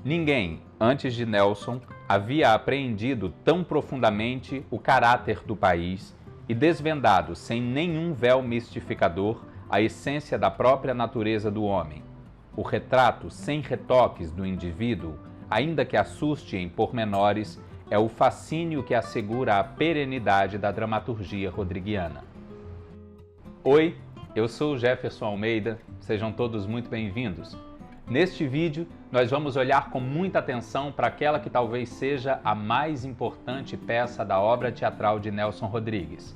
Ninguém, antes de Nelson, havia apreendido tão profundamente o caráter do país e desvendado sem nenhum véu mistificador a essência da própria natureza do homem. O retrato sem retoques do indivíduo, ainda que assuste em pormenores, é o fascínio que assegura a perenidade da dramaturgia rodriguiana. Oi, eu sou o Jefferson Almeida, sejam todos muito bem-vindos. Neste vídeo, nós vamos olhar com muita atenção para aquela que talvez seja a mais importante peça da obra teatral de Nelson Rodrigues.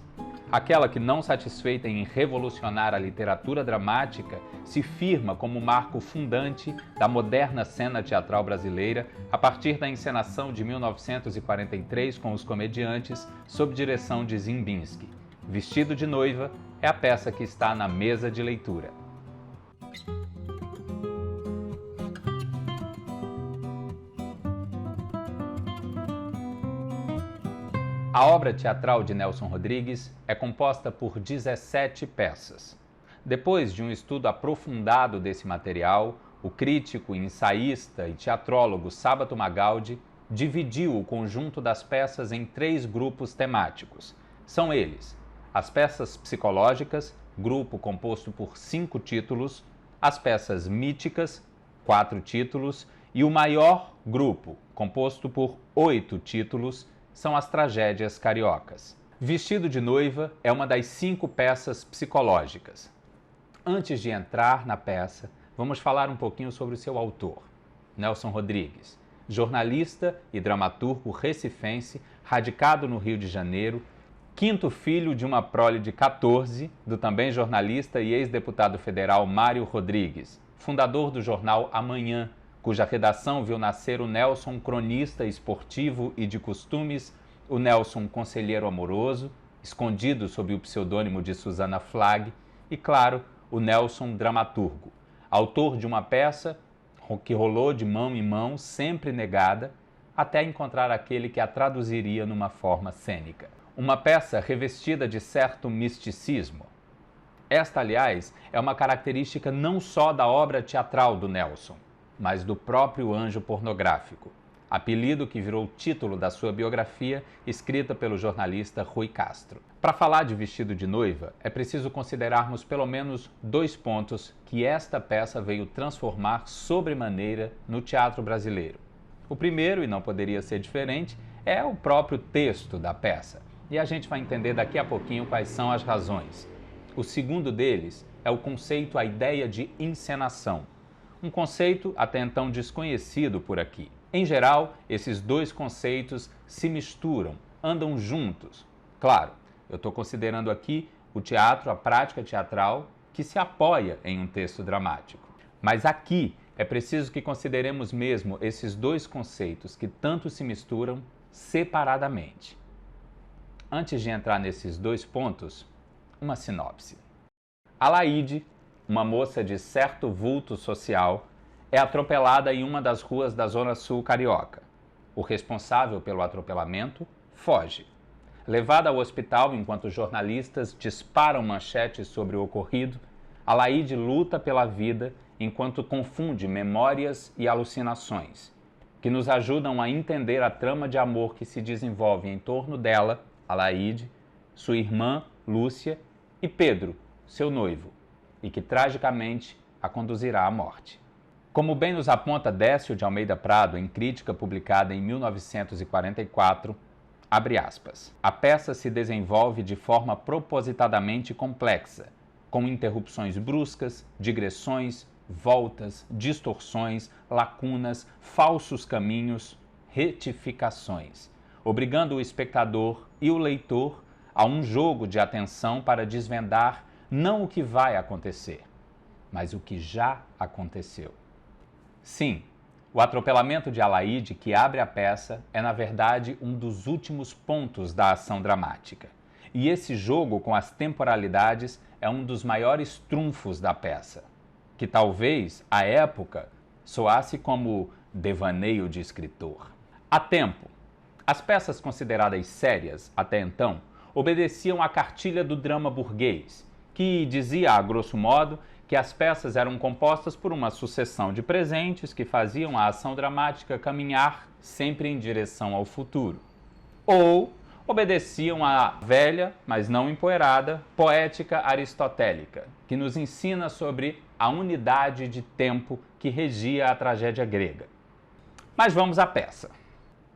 Aquela que, não satisfeita em revolucionar a literatura dramática, se firma como marco fundante da moderna cena teatral brasileira a partir da encenação de 1943 com os comediantes, sob direção de Ziembinski. Vestido de Noiva é a peça que está na mesa de leitura. A obra teatral de Nelson Rodrigues é composta por 17 peças. Depois de um estudo aprofundado desse material, o crítico, ensaísta e teatrólogo Sábato Magaldi dividiu o conjunto das peças em 3 grupos temáticos. São eles: as peças psicológicas, grupo composto por 5 títulos, as peças míticas, 4 títulos, e o maior grupo, composto por 8 títulos, são as tragédias cariocas. Vestido de Noiva é uma das 5 peças psicológicas. Antes de entrar na peça, vamos falar um pouquinho sobre o seu autor, Nelson Rodrigues, jornalista e dramaturgo recifense, radicado no Rio de Janeiro, 5º filho de uma prole de 14, do também jornalista e ex-deputado federal Mário Rodrigues, fundador do jornal Amanhã, cuja redação viu nascer o Nelson cronista esportivo e de costumes, o Nelson conselheiro amoroso, escondido sob o pseudônimo de Susana Flagg, e, claro, o Nelson dramaturgo, autor de uma peça que rolou de mão em mão, sempre negada, até encontrar aquele que a traduziria numa forma cênica. Uma peça revestida de certo misticismo. Esta, aliás, é uma característica não só da obra teatral do Nelson, mas do próprio anjo pornográfico, apelido que virou título da sua biografia, escrita pelo jornalista Rui Castro. Para falar de Vestido de Noiva, é preciso considerarmos pelo menos 2 pontos que esta peça veio transformar sobremaneira no teatro brasileiro. O primeiro, e não poderia ser diferente, é o próprio texto da peça, e a gente vai entender daqui a pouquinho quais são as razões. O segundo deles é o conceito, a ideia de encenação. Um conceito até então desconhecido por aqui. Em geral, esses 2 conceitos se misturam, andam juntos. Claro, eu estou considerando aqui o teatro, a prática teatral, que se apoia em um texto dramático. Mas aqui é preciso que consideremos mesmo esses 2 conceitos que tanto se misturam separadamente. Antes de entrar nesses 2 pontos, uma sinopse. Alaide, uma moça de certo vulto social, é atropelada em uma das ruas da Zona Sul carioca. O responsável pelo atropelamento foge. Levada ao hospital enquanto jornalistas disparam manchetes sobre o ocorrido, Alaide luta pela vida enquanto confunde memórias e alucinações, que nos ajudam a entender a trama de amor que se desenvolve em torno dela, Alaide, sua irmã, Lúcia, e Pedro, seu noivo, e que tragicamente a conduzirá à morte. Como bem nos aponta Décio de Almeida Prado em crítica publicada em 1944, abre aspas, a peça se desenvolve de forma propositadamente complexa, com interrupções bruscas, digressões, voltas, distorções, lacunas, falsos caminhos, retificações, obrigando o espectador e o leitor a um jogo de atenção para desvendar não o que vai acontecer, mas o que já aconteceu. Sim, o atropelamento de Alaide, que abre a peça, é na verdade um dos últimos pontos da ação dramática. E esse jogo com as temporalidades é um dos maiores trunfos da peça, que talvez, à época, soasse como devaneio de escritor. Há tempo, as peças consideradas sérias, até então, obedeciam à cartilha do drama burguês, que dizia, a grosso modo, que as peças eram compostas por uma sucessão de presentes que faziam a ação dramática caminhar sempre em direção ao futuro. Ou obedeciam à velha, mas não empoeirada, poética aristotélica, que nos ensina sobre a unidade de tempo que regia a tragédia grega. Mas vamos à peça.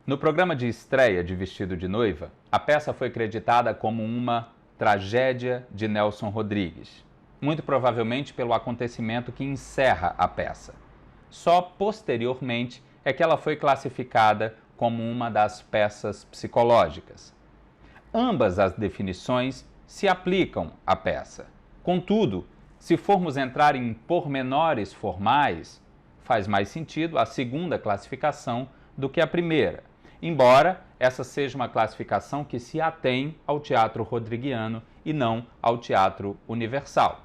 No programa de estreia de Vestido de Noiva, a peça foi creditada como uma tragédia de Nelson Rodrigues, muito provavelmente pelo acontecimento que encerra a peça. Só posteriormente é que ela foi classificada como uma das peças psicológicas. Ambas as definições se aplicam à peça. Contudo, se formos entrar em pormenores formais, faz mais sentido a segunda classificação do que a primeira, embora essa seja uma classificação que se atém ao teatro rodriguiano e não ao teatro universal.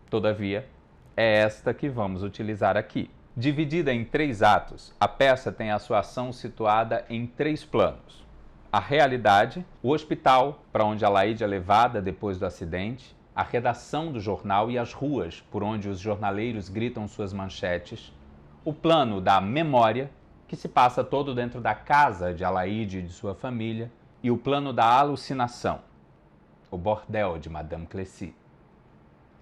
Todavia, é esta que vamos utilizar aqui. Dividida em 3 atos, a peça tem a sua ação situada em 3 planos. A realidade, o hospital para onde Alaíde é levada depois do acidente, a redação do jornal e as ruas por onde os jornaleiros gritam suas manchetes, o plano da memória, que se passa todo dentro da casa de Alaíde e de sua família, e o plano da alucinação, o bordel de Madame Clécy.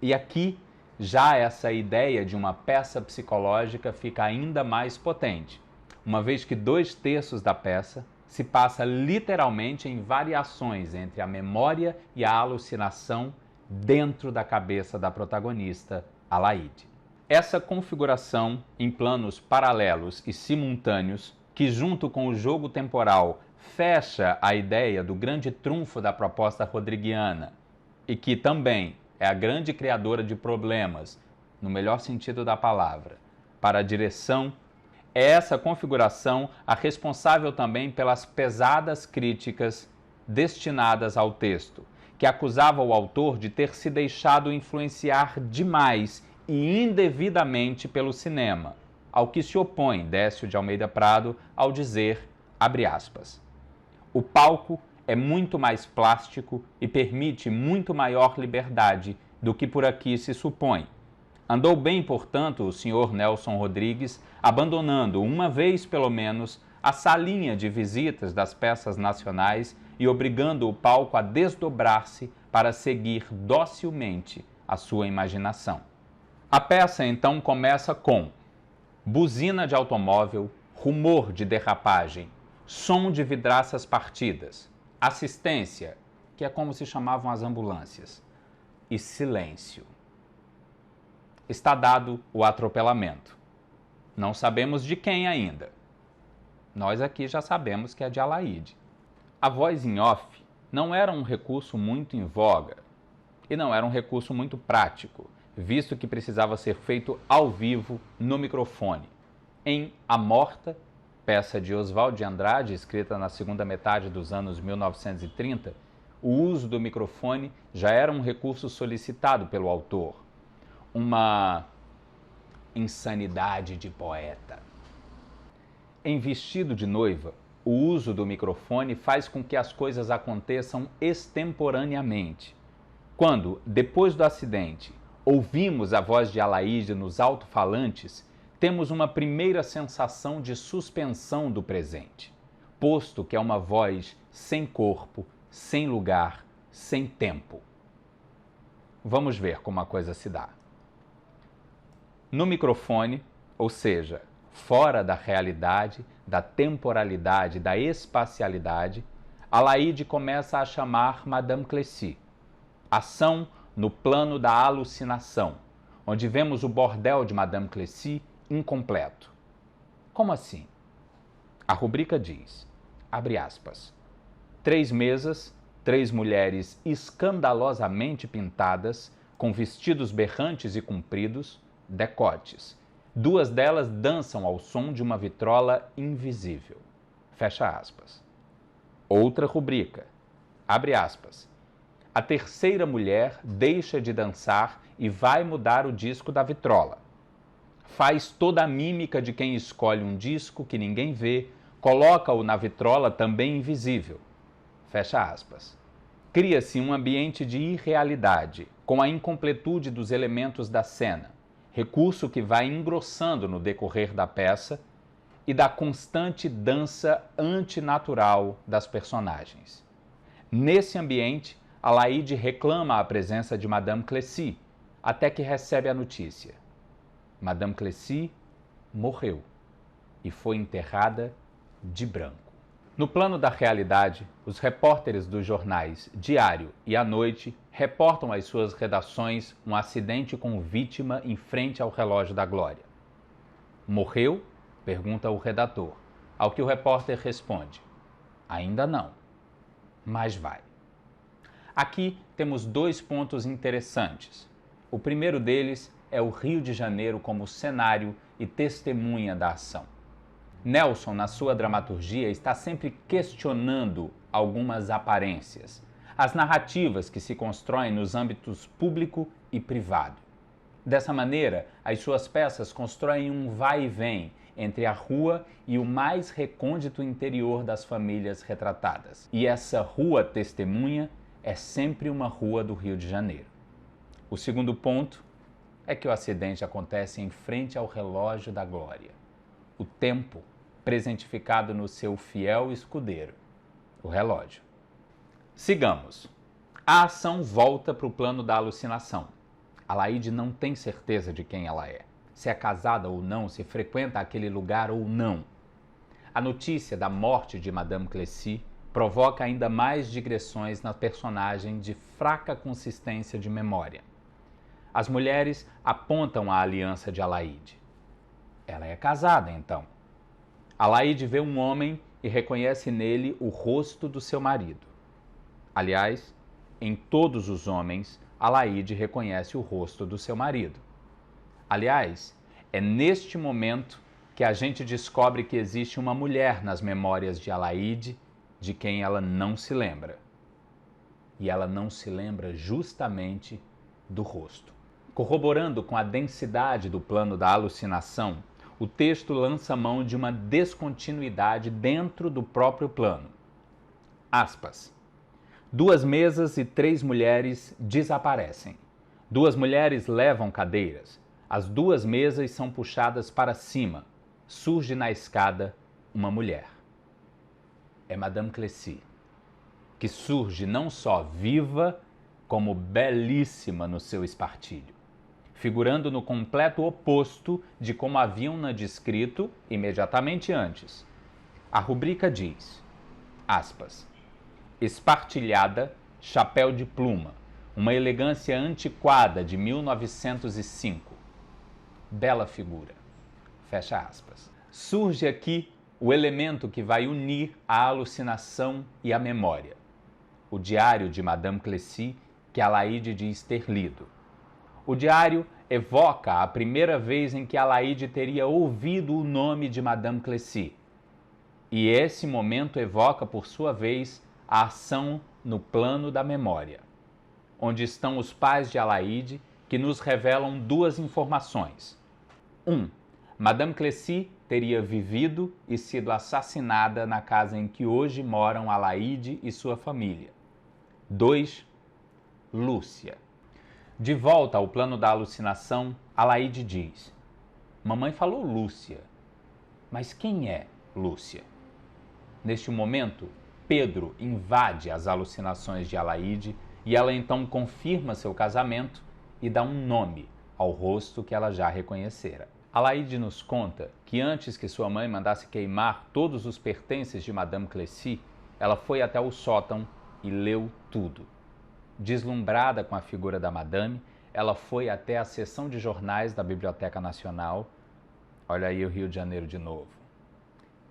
E aqui, já essa ideia de uma peça psicológica fica ainda mais potente, uma vez que 2/3 da peça se passa literalmente em variações entre a memória e a alucinação dentro da cabeça da protagonista, Alaíde. Essa configuração em planos paralelos e simultâneos, que junto com o jogo temporal fecha a ideia do grande trunfo da proposta rodriguiana e que também é a grande criadora de problemas, no melhor sentido da palavra, para a direção, é essa configuração a responsável também pelas pesadas críticas destinadas ao texto, que acusava o autor de ter se deixado influenciar demais e indevidamente pelo cinema, ao que se opõe Décio de Almeida Prado ao dizer, abre aspas, o palco é muito mais plástico e permite muito maior liberdade do que por aqui se supõe. Andou bem, portanto, o senhor Nelson Rodrigues, abandonando uma vez pelo menos a salinha de visitas das peças nacionais e obrigando o palco a desdobrar-se para seguir docilmente a sua imaginação. A peça então começa com buzina de automóvel, rumor de derrapagem, som de vidraças partidas, assistência, que é como se chamavam as ambulâncias, e silêncio. Está dado o atropelamento. Não sabemos de quem ainda. Nós aqui já sabemos que é de Alaíde. A voz em off não era um recurso muito em voga e não era um recurso muito prático, visto que precisava ser feito ao vivo no microfone. Em A Morta, peça de Oswald de Andrade, escrita na segunda metade dos anos 1930, o uso do microfone já era um recurso solicitado pelo autor. Uma insanidade de poeta. Em Vestido de Noiva, o uso do microfone faz com que as coisas aconteçam extemporaneamente. Quando, depois do acidente, ouvimos a voz de Alaíde nos alto-falantes, temos uma primeira sensação de suspensão do presente, posto que é uma voz sem corpo, sem lugar, sem tempo. Vamos ver como a coisa se dá. No microfone, ou seja, fora da realidade, da temporalidade, da espacialidade, Alaíde começa a chamar Madame Clécy. Ação no plano da alucinação, onde vemos o bordel de Madame Clécy incompleto. Como assim? A rubrica diz, abre aspas, 3 mesas, 3 mulheres escandalosamente pintadas, com vestidos berrantes e compridos, decotes. 2 delas dançam ao som de uma vitrola invisível. Fecha aspas. Outra rubrica, abre aspas, a 3ª mulher deixa de dançar e vai mudar o disco da vitrola. Faz toda a mímica de quem escolhe um disco que ninguém vê, coloca-o na vitrola também invisível. Fecha aspas. Cria-se um ambiente de irrealidade, com a incompletude dos elementos da cena, recurso que vai engrossando no decorrer da peça e da constante dança antinatural das personagens. Nesse ambiente, Alaíde reclama a presença de Madame Clécy, até que recebe a notícia. Madame Clécy morreu e foi enterrada de branco. No plano da realidade, os repórteres dos jornais Diário e A Noite reportam às suas redações um acidente com vítima em frente ao relógio da glória. Morreu? Pergunta o redator, ao que o repórter responde: ainda não, mas vai. Aqui temos dois pontos interessantes. O primeiro deles é o Rio de Janeiro como cenário e testemunha da ação. Nelson, na sua dramaturgia, está sempre questionando algumas aparências, as narrativas que se constroem nos âmbitos público e privado. Dessa maneira, as suas peças constroem um vai e vem entre a rua e o mais recôndito interior das famílias retratadas. E essa rua testemunha é sempre uma rua do Rio de Janeiro. O segundo ponto é que o acidente acontece em frente ao relógio da glória. O tempo presentificado no seu fiel escudeiro, o relógio. Sigamos. A ação volta para o plano da alucinação. Alaíde não tem certeza de quem ela é, se é casada ou não, se frequenta aquele lugar ou não. A notícia da morte de Madame Clécy provoca ainda mais digressões na personagem de fraca consistência de memória. As mulheres apontam a aliança de Alaíde. Ela é casada, então. Alaíde vê um homem e reconhece nele o rosto do seu marido. Aliás, em todos os homens, Alaíde reconhece o rosto do seu marido. Aliás, é neste momento que a gente descobre que existe uma mulher nas memórias de Alaíde, de quem ela não se lembra. E ela não se lembra justamente do rosto. Corroborando com a densidade do plano da alucinação, o texto lança mão de uma descontinuidade dentro do próprio plano. Aspas. 2 mesas e 3 mulheres desaparecem. 2 mulheres levam cadeiras. As 2 mesas são puxadas para cima. Surge na escada uma mulher. É Madame Clécy, que surge não só viva, como belíssima no seu espartilho, figurando no completo oposto de como haviam-na descrito imediatamente antes. A rubrica diz, aspas, espartilhada, chapéu de pluma, uma elegância antiquada de 1905. Bela figura. Fecha aspas. Surge aqui o elemento que vai unir a alucinação e a memória. O diário de Madame Clécy, que Alaíde diz ter lido. O diário evoca a primeira vez em que Alaíde teria ouvido o nome de Madame Clécy. E esse momento evoca, por sua vez, a ação no plano da memória, onde estão os pais de Alaíde, que nos revelam 2 informações. 1. Madame Clécy teria vivido e sido assassinada na casa em que hoje moram Alaíde e sua família. 2. Lúcia. De volta ao plano da alucinação, Alaíde diz, mamãe falou Lúcia, mas quem é Lúcia? Neste momento, Pedro invade as alucinações de Alaíde e ela então confirma seu casamento e dá um nome ao rosto que ela já reconhecera. Alaíde nos conta que antes que sua mãe mandasse queimar todos os pertences de Madame Clécy, ela foi até o sótão e leu tudo. Deslumbrada com a figura da Madame, ela foi até a seção de jornais da Biblioteca Nacional. Olha aí o Rio de Janeiro de novo.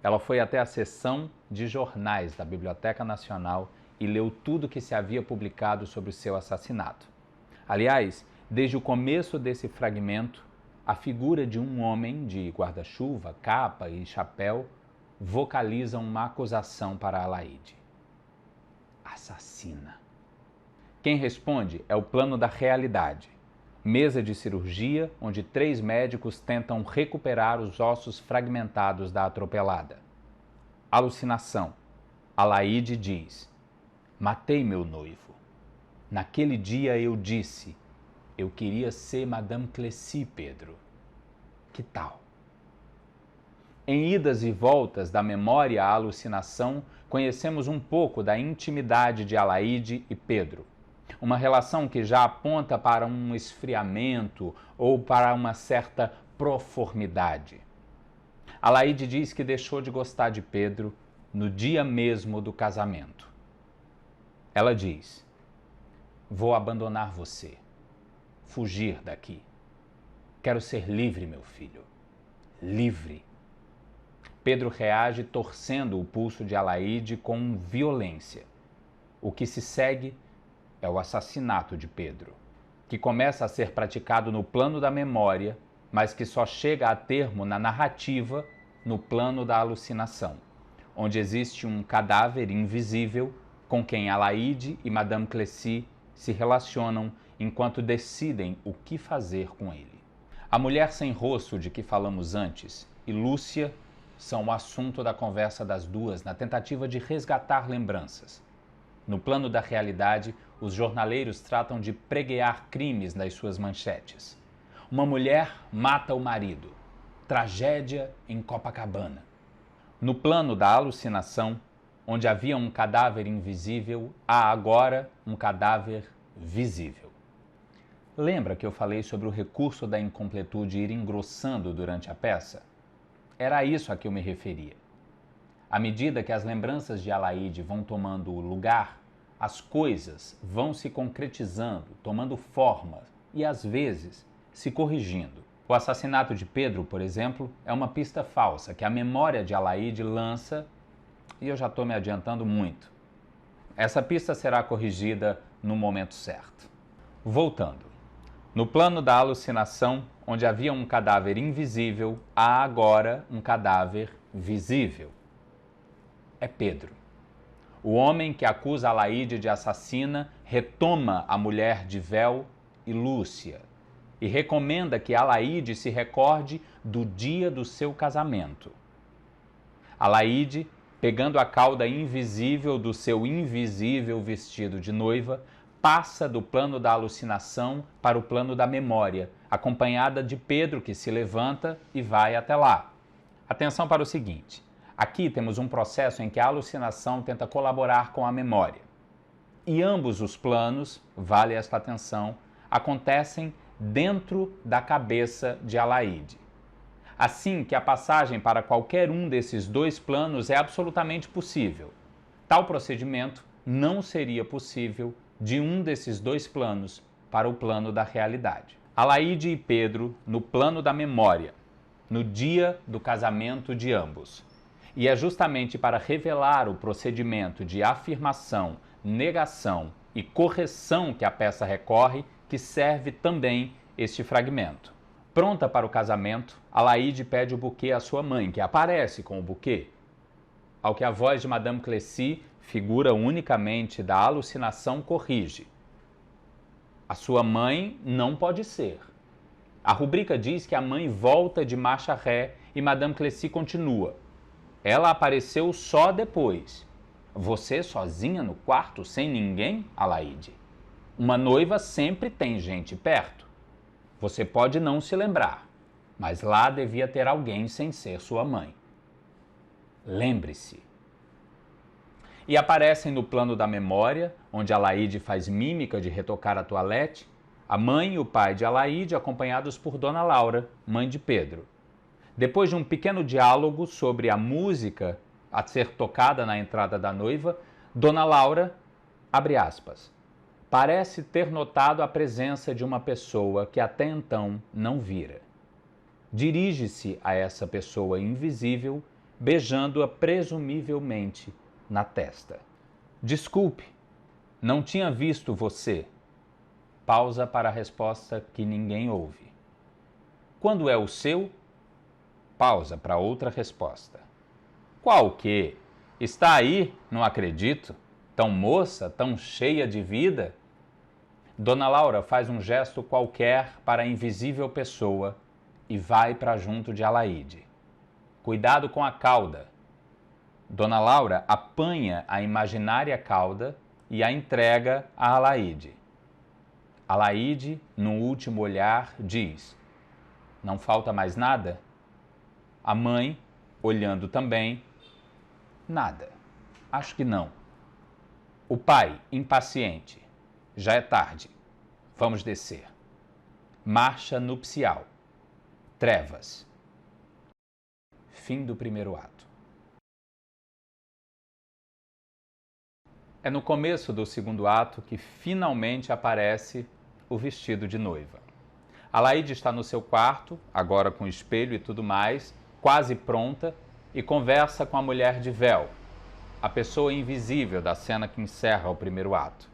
Ela foi até a seção de jornais da Biblioteca Nacional e leu tudo que se havia publicado sobre o seu assassinato. Aliás, desde o começo desse fragmento, a figura de um homem de guarda-chuva, capa e chapéu vocaliza uma acusação para Alaíde. Assassina. Quem responde é o plano da realidade. Mesa de cirurgia, onde 3 médicos tentam recuperar os ossos fragmentados da atropelada. Alucinação. Alaíde diz, Matei meu noivo. Naquele dia eu disse, eu queria ser Madame Cleci, Pedro. Que tal? Em idas e voltas da memória à alucinação, conhecemos um pouco da intimidade de Alaíde e Pedro. Uma relação que já aponta para um esfriamento ou para uma certa proformidade. Alaíde diz que deixou de gostar de Pedro no dia mesmo do casamento. Ela diz, vou abandonar você, fugir daqui. Quero ser livre, meu filho, livre. Pedro reage torcendo o pulso de Alaíde com violência. O que se segue é o assassinato de Pedro, que começa a ser praticado no plano da memória, mas que só chega a termo na narrativa, no plano da alucinação, onde existe um cadáver invisível com quem Alaíde e Madame Cleci se relacionam enquanto decidem o que fazer com ele. A mulher sem rosto de que falamos antes e Lúcia são o assunto da conversa das duas na tentativa de resgatar lembranças. No plano da realidade, os jornaleiros tratam de preguear crimes nas suas manchetes. Uma mulher mata o marido. Tragédia em Copacabana. No plano da alucinação, onde havia um cadáver invisível, há agora um cadáver visível. Lembra que eu falei sobre o recurso da incompletude ir engrossando durante a peça? Era isso a que eu me referia. À medida que as lembranças de Alaíde vão tomando lugar, as coisas vão se concretizando, tomando forma e, às vezes, se corrigindo. O assassinato de Pedro, por exemplo, é uma pista falsa que a memória de Alaíde lança e eu já estou me adiantando muito. Essa pista será corrigida no momento certo. Voltando. No plano da alucinação, onde havia um cadáver invisível, há agora um cadáver visível. É Pedro. O homem que acusa Alaíde de assassina retoma a mulher de véu e Lúcia e recomenda que Alaíde se recorde do dia do seu casamento. Alaíde, pegando a cauda invisível do seu invisível vestido de noiva, passa do plano da alucinação para o plano da memória, acompanhada de Pedro, que se levanta e vai até lá. Atenção para o seguinte, aqui temos um processo em que a alucinação tenta colaborar com a memória. E ambos os planos, vale esta atenção, acontecem dentro da cabeça de Alaíde. Assim que a passagem para qualquer um desses dois planos é absolutamente possível. Tal procedimento não seria possível de um desses dois planos para o plano da realidade. Alaíde e Pedro no plano da memória, no dia do casamento de ambos. E é justamente para revelar o procedimento de afirmação, negação e correção que a peça recorre que serve também este fragmento. Pronta para o casamento, Alaíde pede o buquê à sua mãe, que aparece com o buquê. Ao que a voz de Madame Cleci, figura unicamente da alucinação, corrige. A sua mãe não pode ser. A rubrica diz que a mãe volta de marcha ré e Madame Cleci continua. Ela apareceu só depois. Você sozinha no quarto, sem ninguém, Alaíde? Uma noiva sempre tem gente perto. Você pode não se lembrar, mas lá devia ter alguém sem ser sua mãe. Lembre-se. E aparecem no plano da memória, onde Alaíde faz mímica de retocar a toalete, a mãe e o pai de Alaíde, acompanhados por Dona Laura, mãe de Pedro. Depois de um pequeno diálogo sobre a música a ser tocada na entrada da noiva, Dona Laura, abre aspas, parece ter notado a presença de uma pessoa que até então não vira. Dirige-se a essa pessoa invisível, beijando-a presumivelmente na testa. Desculpe, não tinha visto você. Pausa para a resposta que ninguém ouve. Quando é o seu? Pausa para outra resposta. Qual o quê? Está aí, não acredito. Tão moça, tão cheia de vida? Dona Laura faz um gesto qualquer para a invisível pessoa e vai para junto de Alaíde. Cuidado com a cauda. Dona Laura apanha a imaginária cauda e a entrega a Alaíde. Alaíde, no último olhar, diz: não falta mais nada? A mãe, olhando também: nada, acho que não. O pai, impaciente: já é tarde, vamos descer. Marcha nupcial. Trevas. Fim do primeiro ato. É no começo do segundo ato que finalmente aparece o vestido de noiva. Alaíde está no seu quarto, agora com espelho e tudo mais, quase pronta, e conversa com a mulher de véu, a pessoa invisível da cena que encerra o primeiro ato.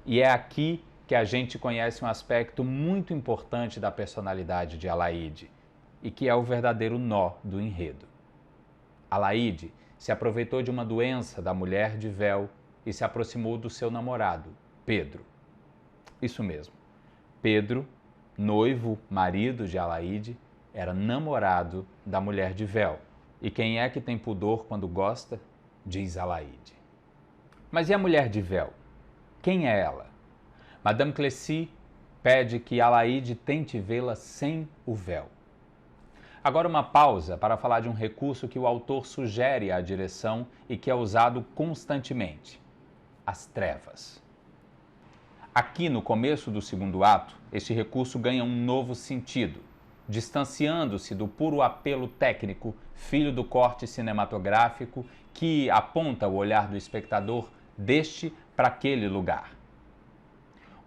E é aqui que a gente conhece um aspecto muito importante da personalidade de Alaíde, e que é o verdadeiro nó do enredo. Alaíde se aproveitou de uma doença da mulher de véu e se aproximou do seu namorado, Pedro. Isso mesmo, Pedro, noivo, marido de Alaíde, era namorado da mulher de véu. E quem é que tem pudor quando gosta? Diz Alaíde. Mas e a mulher de véu? Quem é ela? Madame Clécy pede que Alaíde tente vê-la sem o véu. Agora uma pausa para falar de um recurso que o autor sugere à direção e que é usado constantemente: as trevas. Aqui no começo do segundo ato, este recurso ganha um novo sentido, distanciando-se do puro apelo técnico, filho do corte cinematográfico, que aponta o olhar do espectador deste para aquele lugar.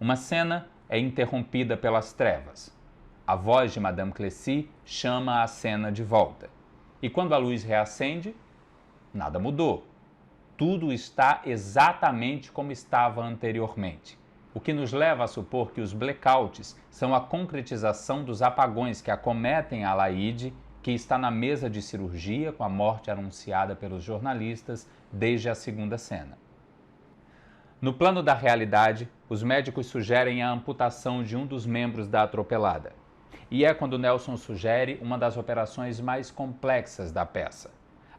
Uma cena é interrompida pelas trevas. A voz de Madame Clécy chama a cena de volta. E quando a luz reacende, nada mudou. Tudo está exatamente como estava anteriormente. O que nos leva a supor que os blackouts são a concretização dos apagões que acometem a Alaíde, que está na mesa de cirurgia com a morte anunciada pelos jornalistas desde a segunda cena. No plano da realidade, os médicos sugerem a amputação de um dos membros da atropelada. E é quando Nelson sugere uma das operações mais complexas da peça: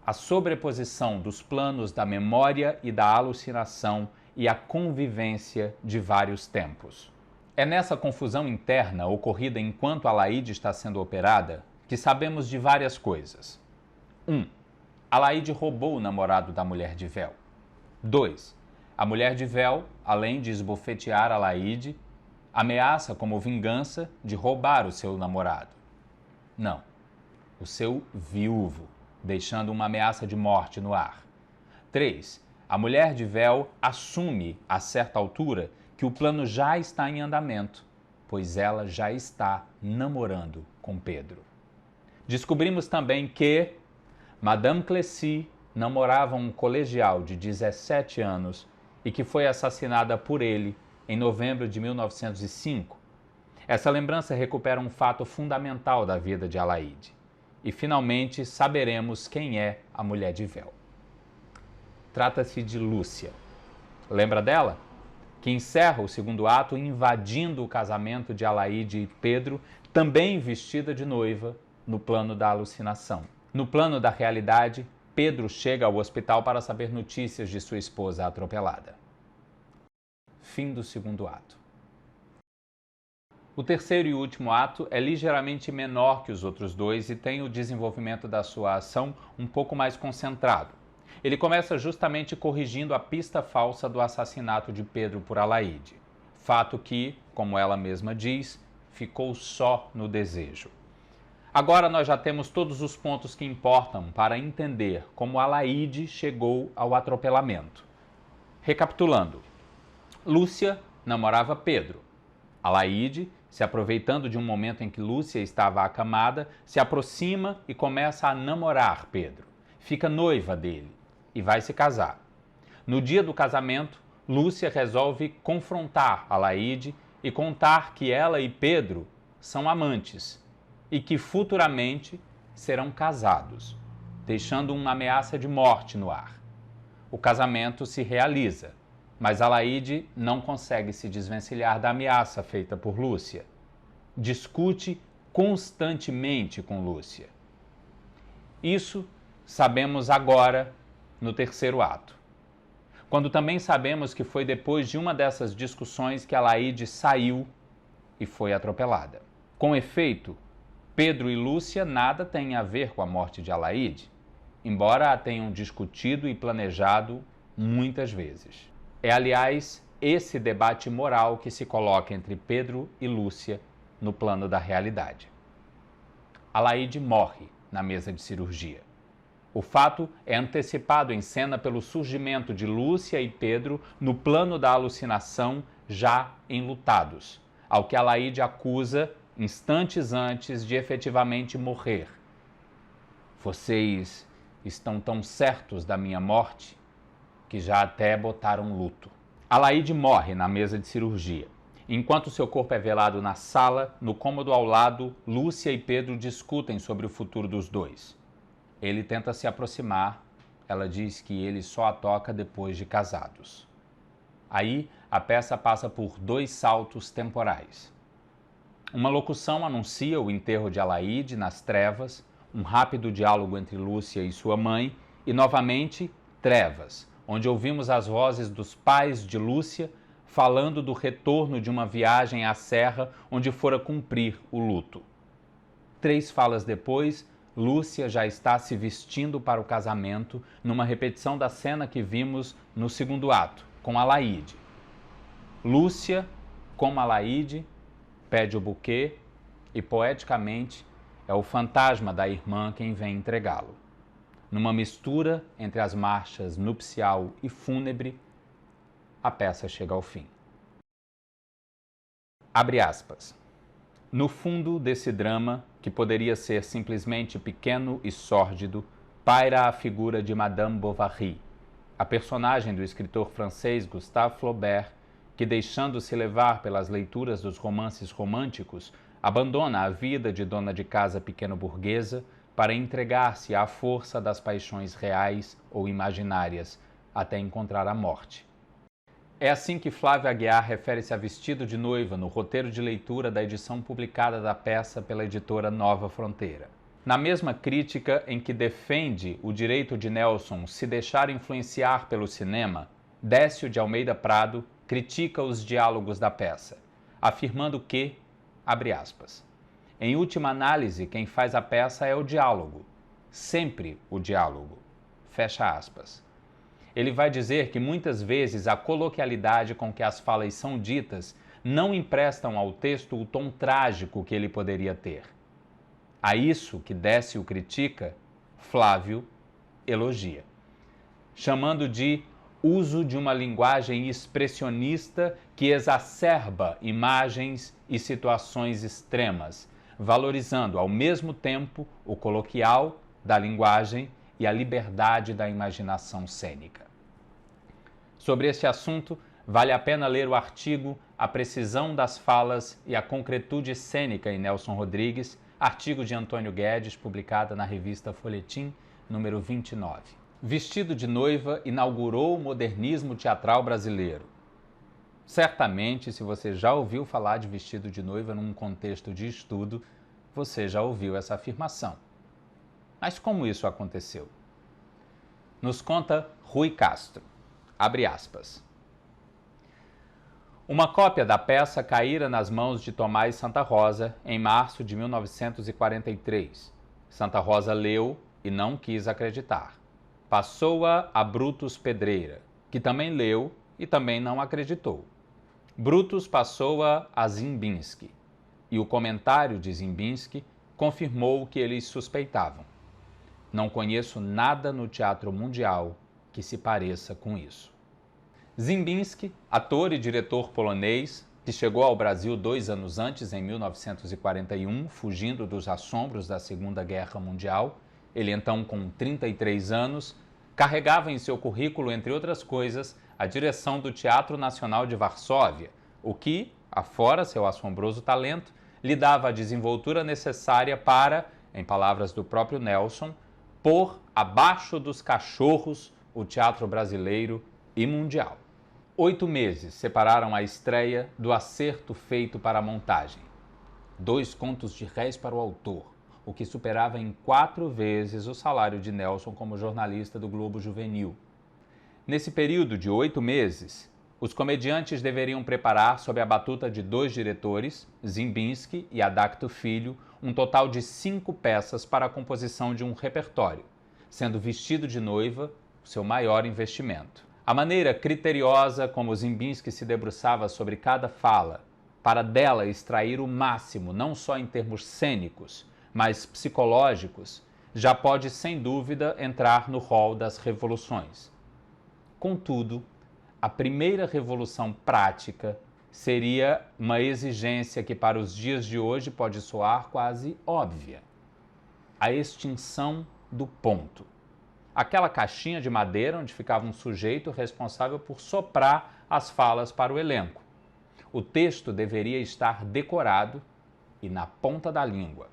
a sobreposição dos planos da memória e da alucinação e a convivência de vários tempos. É nessa confusão interna ocorrida enquanto Alaíde está sendo operada que sabemos de várias coisas. 1. Alaíde roubou o namorado da mulher de véu. 2. A mulher de véu, além de esbofetear Alaíde, ameaça como vingança de roubar o seu namorado. Não, o seu viúvo, deixando uma ameaça de morte no ar. 3. A mulher de véu assume, a certa altura, que o plano já está em andamento, pois ela já está namorando com Pedro. Descobrimos também que Madame Clécy namorava um colegial de 17 anos e que foi assassinada por ele em novembro de 1905. Essa lembrança recupera um fato fundamental da vida de Alaíde. E finalmente saberemos quem é a mulher de véu. Trata-se de Lúcia. Lembra dela? Que encerra o segundo ato invadindo o casamento de Alaíde e Pedro, também vestida de noiva, no plano da alucinação. No plano da realidade, Pedro chega ao hospital para saber notícias de sua esposa atropelada. Fim do segundo ato. O terceiro e último ato é ligeiramente menor que os outros dois e tem o desenvolvimento da sua ação um pouco mais concentrado. Ele começa justamente corrigindo a pista falsa do assassinato de Pedro por Alaíde. Fato que, como ela mesma diz, ficou só no desejo. Agora nós já temos todos os pontos que importam para entender como Alaíde chegou ao atropelamento. Recapitulando, Lúcia namorava Pedro. Alaíde, se aproveitando de um momento em que Lúcia estava acamada, se aproxima e começa a namorar Pedro. Fica noiva dele e vai se casar. No dia do casamento, Lúcia resolve confrontar Alaíde e contar que ela e Pedro são amantes e que futuramente serão casados, deixando uma ameaça de morte no ar. O casamento se realiza, mas Alaíde não consegue se desvencilhar da ameaça feita por Lúcia. Discute constantemente com Lúcia. Isso sabemos agora no terceiro ato. quando também sabemos que foi depois de uma dessas discussões que Alaíde saiu e foi atropelada. Com efeito, Pedro e Lúcia nada têm a ver com a morte de Alaíde, embora a tenham discutido e planejado muitas vezes. É, aliás, esse debate moral que se coloca entre Pedro e Lúcia no plano da realidade. Alaíde morre na mesa de cirurgia. O fato é antecipado em cena pelo surgimento de Lúcia e Pedro no plano da alucinação, já enlutados, ao que Alaíde acusa instantes antes de efetivamente morrer. Vocês estão tão certos da minha morte que já até botaram luto. Alaíde morre na mesa de cirurgia. Enquanto seu corpo é velado na sala, no cômodo ao lado, Lúcia e Pedro discutem sobre o futuro dos dois. Ele tenta se aproximar, ela diz que ele só a toca depois de casados. Aí, a peça passa por 2 saltos temporais. Uma locução anuncia o enterro de Alaíde nas trevas, um rápido diálogo entre Lúcia e sua mãe, e novamente, trevas, onde ouvimos as vozes dos pais de Lúcia falando do retorno de uma viagem à serra onde fora cumprir o luto. 3 falas depois, Lúcia já está se vestindo para o casamento, numa repetição da cena que vimos no 2º ato, com Alaíde. Lúcia, como Alaíde, pede o buquê e, poeticamente, é o fantasma da irmã quem vem entregá-lo. Numa mistura entre as marchas nupcial e fúnebre, a peça chega ao fim. Abre aspas. No fundo desse drama, que poderia ser simplesmente pequeno e sórdido, paira a figura de Madame Bovary, a personagem do escritor francês Gustave Flaubert, que, deixando-se levar pelas leituras dos romances românticos, abandona a vida de dona de casa pequeno-burguesa para entregar-se à força das paixões reais ou imaginárias, até encontrar a morte. É assim que Flávia Aguiar refere-se a Vestido de Noiva no roteiro de leitura da edição publicada da peça pela editora Nova Fronteira. Na mesma crítica em que defende o direito de Nelson se deixar influenciar pelo cinema, Décio de Almeida Prado critica os diálogos da peça, afirmando que, abre aspas, em última análise, quem faz a peça é o diálogo, sempre o diálogo, fecha aspas. Ele vai dizer que muitas vezes a coloquialidade com que as falas são ditas não emprestam ao texto o tom trágico que ele poderia ter. A isso que Décio critica, Flávio elogia, chamando de uso de uma linguagem expressionista que exacerba imagens e situações extremas, valorizando ao mesmo tempo o coloquial da linguagem e a liberdade da imaginação cênica. Sobre este assunto, vale a pena ler o artigo A Precisão das Falas e a Concretude Cênica em Nelson Rodrigues, artigo de Antônio Guedes, publicada na revista Folhetim, número 29. Vestido de Noiva inaugurou o modernismo teatral brasileiro. Certamente, se você já ouviu falar de Vestido de Noiva num contexto de estudo, você já ouviu essa afirmação. Mas como isso aconteceu? Nos conta Rui Castro, abre aspas. Uma cópia da peça caíra nas mãos de Tomás Santa Rosa em março de 1943. Santa Rosa leu e não quis acreditar. Passou-a a Brutus Pedreira, que também leu e também não acreditou. Brutus passou-a a Zimbinski, e o comentário de Zimbinski confirmou o que eles suspeitavam. Não conheço nada no teatro mundial que se pareça com isso. Zimbinski, ator e diretor polonês, que chegou ao Brasil 2 anos antes, em 1941, fugindo dos assombros da Segunda Guerra Mundial, ele então com 33 anos, carregava em seu currículo, entre outras coisas, a direção do Teatro Nacional de Varsóvia, o que, afora seu assombroso talento, lhe dava a desenvoltura necessária para, em palavras do próprio Nelson, pôr abaixo dos cachorros o teatro brasileiro e mundial. 8 meses separaram a estreia do acerto feito para a montagem. 2 contos de réis para o autor, o que superava em 4 vezes o salário de Nelson como jornalista do Globo Juvenil. Nesse período de 8 meses, os comediantes deveriam preparar, sob a batuta de 2 diretores, Ziembinski e Adacto Filho, um total de 5 peças para a composição de um repertório, sendo Vestido de Noiva o seu maior investimento. A maneira criteriosa como Ziembinski se debruçava sobre cada fala, para dela extrair o máximo, não só em termos cênicos, mas psicológicos, já pode sem dúvida entrar no rol das revoluções. Contudo, a primeira revolução prática seria uma exigência que para os dias de hoje pode soar quase óbvia: a extinção do ponto. Aquela caixinha de madeira onde ficava um sujeito responsável por soprar as falas para o elenco. O texto deveria estar decorado e na ponta da língua.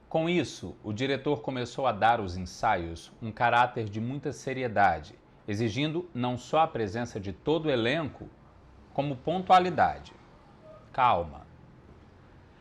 Com isso, o diretor começou a dar aos ensaios um caráter de muita seriedade, exigindo não só a presença de todo o elenco, como pontualidade. Calma.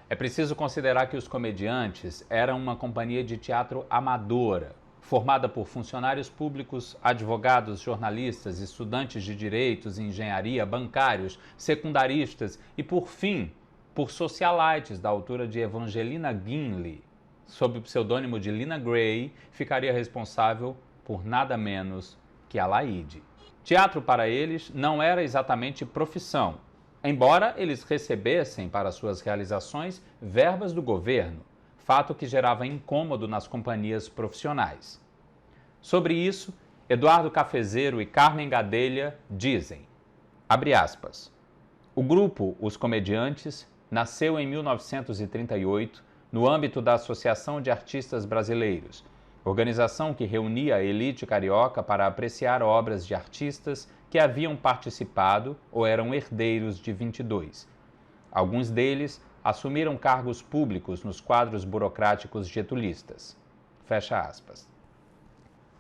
É preciso considerar que os comediantes eram uma companhia de teatro amadora, formada por funcionários públicos, advogados, jornalistas, estudantes de direitos e engenharia, bancários, secundaristas e, por fim, por socialites da altura de Evangelina Gimli, sob o pseudônimo de Lina Gray, ficaria responsável por nada menos que a Laíde. Teatro para eles não era exatamente profissão, embora eles recebessem para suas realizações verbas do governo, fato que gerava incômodo nas companhias profissionais. Sobre isso, Eduardo Cafezeiro e Carmen Gadelha dizem, abre aspas, o grupo Os Comediantes nasceu em 1938 no âmbito da Associação de Artistas Brasileiros, organização que reunia a elite carioca para apreciar obras de artistas que haviam participado ou eram herdeiros de 22. Alguns deles assumiram cargos públicos nos quadros burocráticos getulistas. Fecha aspas.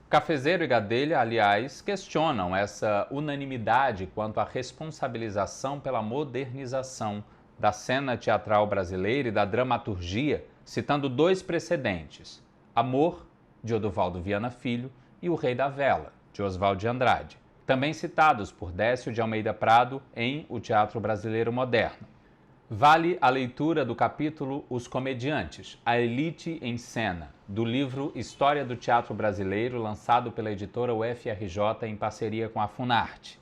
Cafezeiro e Gadelha, aliás, questionam essa unanimidade quanto à responsabilização pela modernização da cena teatral brasileira e da dramaturgia, citando 2 precedentes, Amor, de Oduvaldo Viana Filho, e O Rei da Vela, de Oswald de Andrade, também citados por Décio de Almeida Prado em O Teatro Brasileiro Moderno. Vale a leitura do capítulo Os Comediantes, a Elite em Cena, do livro História do Teatro Brasileiro, lançado pela editora UFRJ em parceria com a Funarte.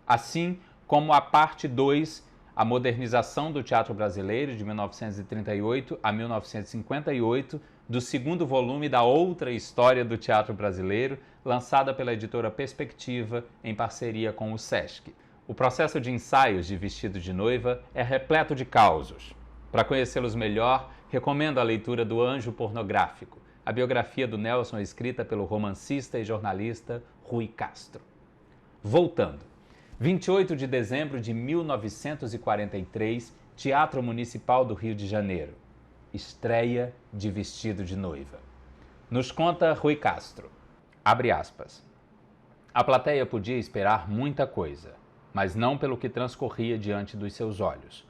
Assim como a parte 2, a modernização do teatro brasileiro, de 1938 a 1958, do 2º volume da Outra História do Teatro Brasileiro, lançada pela editora Perspectiva em parceria com o Sesc. O processo de ensaios de Vestido de Noiva é repleto de causos. Para conhecê-los melhor, recomendo a leitura do Anjo Pornográfico, a biografia do Nelson escrita pelo romancista e jornalista Rui Castro. Voltando. 28 de dezembro de 1943, Teatro Municipal do Rio de Janeiro. Estreia de Vestido de Noiva. Nos conta Rui Castro. Abre aspas. A plateia podia esperar muita coisa, mas não pelo que transcorria diante dos seus olhos.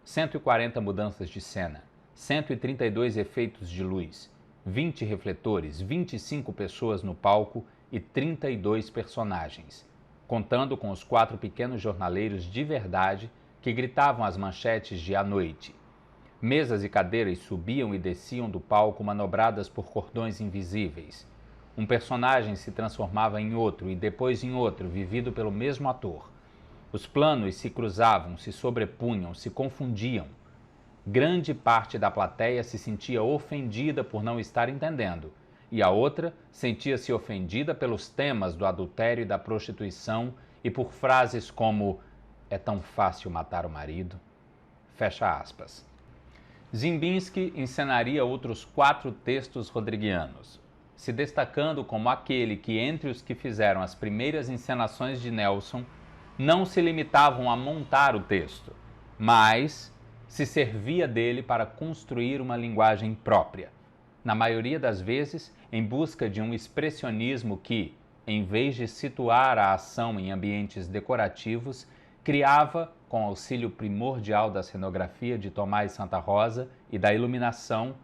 140 mudanças de cena, 132 efeitos de luz, 20 refletores, 25 pessoas no palco e 32 personagens, contando com os 4 pequenos jornaleiros de verdade que gritavam as manchetes de A Noite. Mesas e cadeiras subiam e desciam do palco manobradas por cordões invisíveis. Um personagem se transformava em outro e depois em outro, vivido pelo mesmo ator. Os planos se cruzavam, se sobrepunham, se confundiam. Grande parte da plateia se sentia ofendida por não estar entendendo, e a outra sentia-se ofendida pelos temas do adultério e da prostituição e por frases como "é tão fácil matar o marido". Fecha aspas. Ziembinski encenaria outros 4 textos rodriguianos, se destacando como aquele que, entre os que fizeram as primeiras encenações de Nelson, não se limitavam a montar o texto, mas se servia dele para construir uma linguagem própria, na maioria das vezes em busca de um expressionismo que, em vez de situar a ação em ambientes decorativos, criava, com auxílio primordial da cenografia de Tomás Santa Rosa e da iluminação,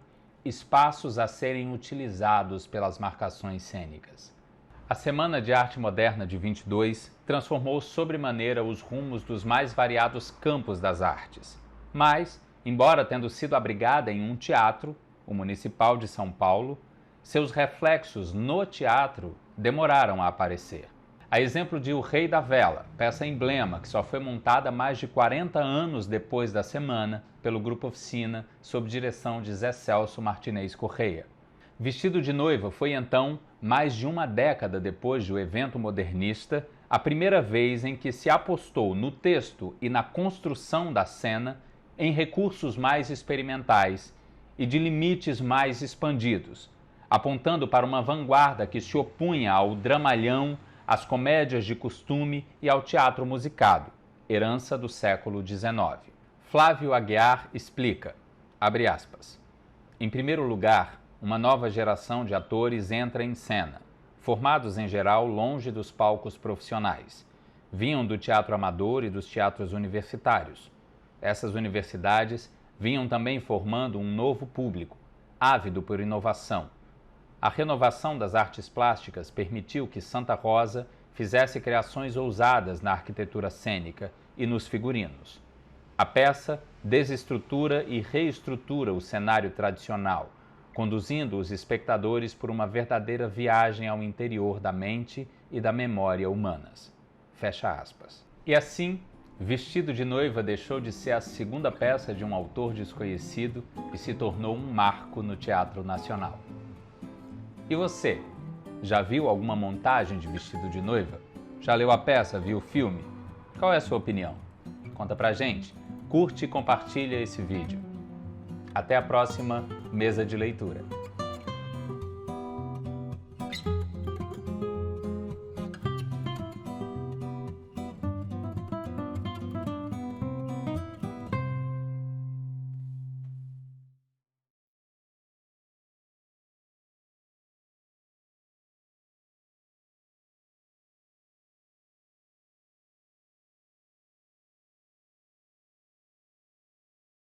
espaços a serem utilizados pelas marcações cênicas. A Semana de Arte Moderna de 22 transformou sobremaneira os rumos dos mais variados campos das artes. Mas, embora tendo sido abrigada em um teatro, o Municipal de São Paulo, seus reflexos no teatro demoraram a aparecer. A exemplo de O Rei da Vela, peça emblema que só foi montada mais de 40 anos depois da semana pelo Grupo Oficina, sob direção de Zé Celso Martinez Correia. Vestido de Noiva foi então, mais de uma década depois do evento modernista, a primeira vez em que se apostou no texto e na construção da cena em recursos mais experimentais e de limites mais expandidos, apontando para uma vanguarda que se opunha ao dramalhão, às comédias de costume e ao teatro musicado, herança do século XIX. Flávio Aguiar explica, abre aspas, em primeiro lugar, uma nova geração de atores entra em cena, formados em geral longe dos palcos profissionais. Vinham do teatro amador e dos teatros universitários. Essas universidades vinham também formando um novo público, ávido por inovação. A renovação das artes plásticas permitiu que Santa Rosa fizesse criações ousadas na arquitetura cênica e nos figurinos. A peça desestrutura e reestrutura o cenário tradicional, conduzindo os espectadores por uma verdadeira viagem ao interior da mente e da memória humanas. Fecha aspas. E assim, Vestido de Noiva deixou de ser a segunda peça de um autor desconhecido e se tornou um marco no Teatro Nacional. E você, já viu alguma montagem de Vestido de Noiva? Já leu a peça, viu o filme? Qual é a sua opinião? Conta pra gente, curte e compartilha esse vídeo. Até a próxima mesa de leitura.